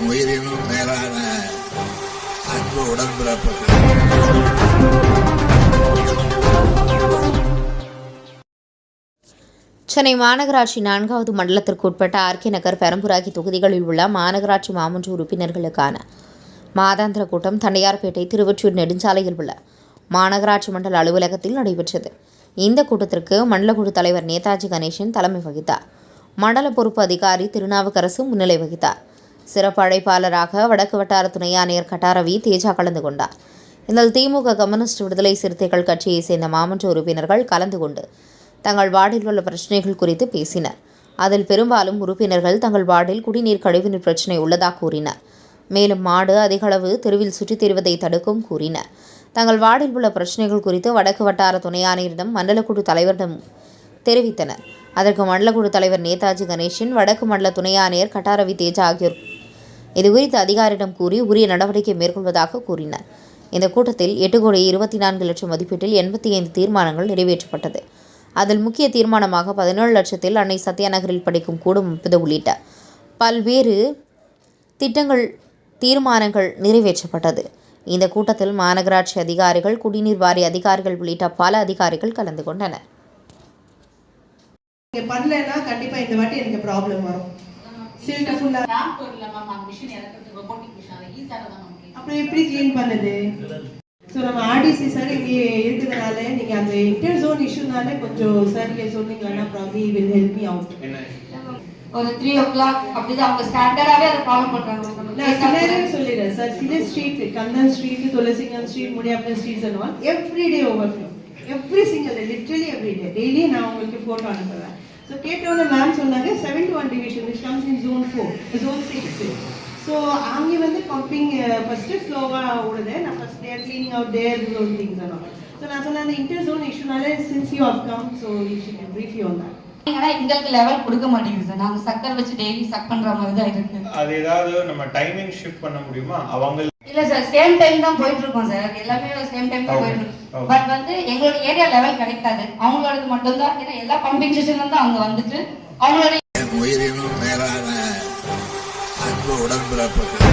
உயிரினும் மேலான அன்பு உடன்பிறப்புகள். சென்னை மாநகராட்சி 4வது மண்டலத்திற்கு உட்பட்ட ஆர்கே நகர், பெரம்பூர் தொகுதிகளில் உள்ள மாநகராட்சி மாமன்ற உறுப்பினர்களுக்கான மாதாந்திர கூட்டம் தண்டையார்பேட்டை திருவொற்றியூர் நெடுஞ்சாலையில் உள்ள மாநகராட்சி மண்டல அலுவலகத்தில் நடைபெற்றது. இந்த கூட்டத்திற்கு மண்டல குழு தலைவர் நேதாஜி கணேசன் தலைமை வகித்தார். மண்டல பொறுப்பு அதிகாரி திருநாவுக்கரசு முன்னிலை வகித்தார். சிறப்பு அழைப்பாளராக வடக்கு வட்டார துணை ஆணையர் கட்டாரவி தேஜா கலந்து கொண்டார். இதில் திமுக, கம்யூனிஸ்ட், விடுதலை சிறுத்தைகள் கட்சியை சேர்ந்த மாமன்ற உறுப்பினர்கள் கலந்து கொண்டு தங்கள் வார்டில் உள்ள பிரச்சினைகள் குறித்து பேசினர். அதில் பெரும்பாலும் உறுப்பினர்கள் தங்கள் வார்டில் குடிநீர், கழிவுநீர் பிரச்சினை உள்ளதாக கூறினர். மேலும் மாடு அதிகளவு தெருவில் சுற்றித் திரிவதை தடுக்கும் கூறினர். தங்கள் வார்டில் உள்ள பிரச்சினைகள் குறித்து வடக்கு வட்டார துணை ஆணையரிடம், மண்டல குழு தலைவரிடம் தெரிவித்தனர். அதற்கு மண்டல குழு தலைவர் நேதாஜி கணேசன், வடக்கு மண்டல துணை ஆணையர் கட்டாரவி தேஜா ஆகியோர் இதுகுறித்து அதிகாரியிடம் கூறி உரிய நடவடிக்கை மேற்கொள்வதாக கூறினர். இந்த கூட்டத்தில் 8,24,00,000 மதிப்பீட்டில் 85 தீர்மானங்கள் நிறைவேற்றப்பட்டது. அதில் முக்கிய தீர்மானமாக 17 லட்சத்தில் அன்னை சத்யா நகரில் படிக்கும் கூடம் அமைப்பது உள்ளிட்ட பல்வேறு திட்டங்கள் தீர்மானங்கள் நிறைவேற்றப்பட்டது. இந்த கூட்டத்தில் மாநகராட்சி அதிகாரிகள், குடிநீர் வாரிய அதிகாரிகள் உள்ளிட்ட பல அதிகாரிகள் கலந்து கொண்டனர். பண்ணலன்னா கண்டிப்பா இந்த வாட்டி எனக்கு ப்ராப்ளம் வரும். சில்ட் ஃபுல்லா டாப் இல்ல மேம், அந்த மிஷின் இறக்குறது ரோபோட்டிக் மிஷின், அது ஈஸியா தான் நமக்கு. அப்புறம் எப்படி க்ளீன் பண்ணுது? ஸோ நம்ம ஆர்டிசி சார் இங்கே இருக்கிறதுனால நீங்கள் அந்த இன்டர் ஜோன் இஷ்யூனால கொஞ்சம் சார் இங்கே சொன்னீங்கன்னா probably will help me out. ஒரு 3 o'clock அப்படிதான் அவங்க ஸ்டாண்டர்டாவே அதை ஃபாலோ பண்றாங்க. நான் சிலரே சொல்லிடுறேன் சார், சில street, Kannan street, Thulasingam street, Mudiyappan streets and everyday overflow, every single day, literally everyday, daily நான் உங்களுக்கு ஃபோட்டோ அனுப்புவேன். ஸோ கேட்டோன்னு மேம் சொன்னாங்க 7-1 division which comes in zone 4, zone 6. So அங்கே வந்து பம்பிங் ஃபர்ஸ்ட் ஸ்லோவாக ஓடுது. நான் first there cleaning out there zone things and all. So நான் சொன்னேன் அந்த இன்டர் ஜோன் இஷ்யூனால since you have come, so you should brief you on that. ஆனா எங்களுக்கு லெவல் கொடுக்க மாட்டேங்குது சார். நாங்க சக்கர் வச்சு டெய்லி சக் பண்ற மாதிரி தான் இருக்கு. அது ஏதாவது நம்ம டைமிங் ஷிஃப்ட் பண்ண முடியுமா? அவங்க இல்ல சார், சேம் டைம் தான் போயிட்டு இருக்கோம் சார். எல்லாமே சேம் டைம் தான் போயிட்டு இருக்கோம். பட் வந்து எங்களோட ஏரியா லெவல் கிடைக்காது. அவங்களோடது மட்டும் தான். ஏன்னா எல்லா பம்பிங் ஸ்டேஷன்ல இருந்து அவங்க வந்துட்டு அவங்களோட உயிரினும் மேலான அன்பு உடன்பிறப்புகள்.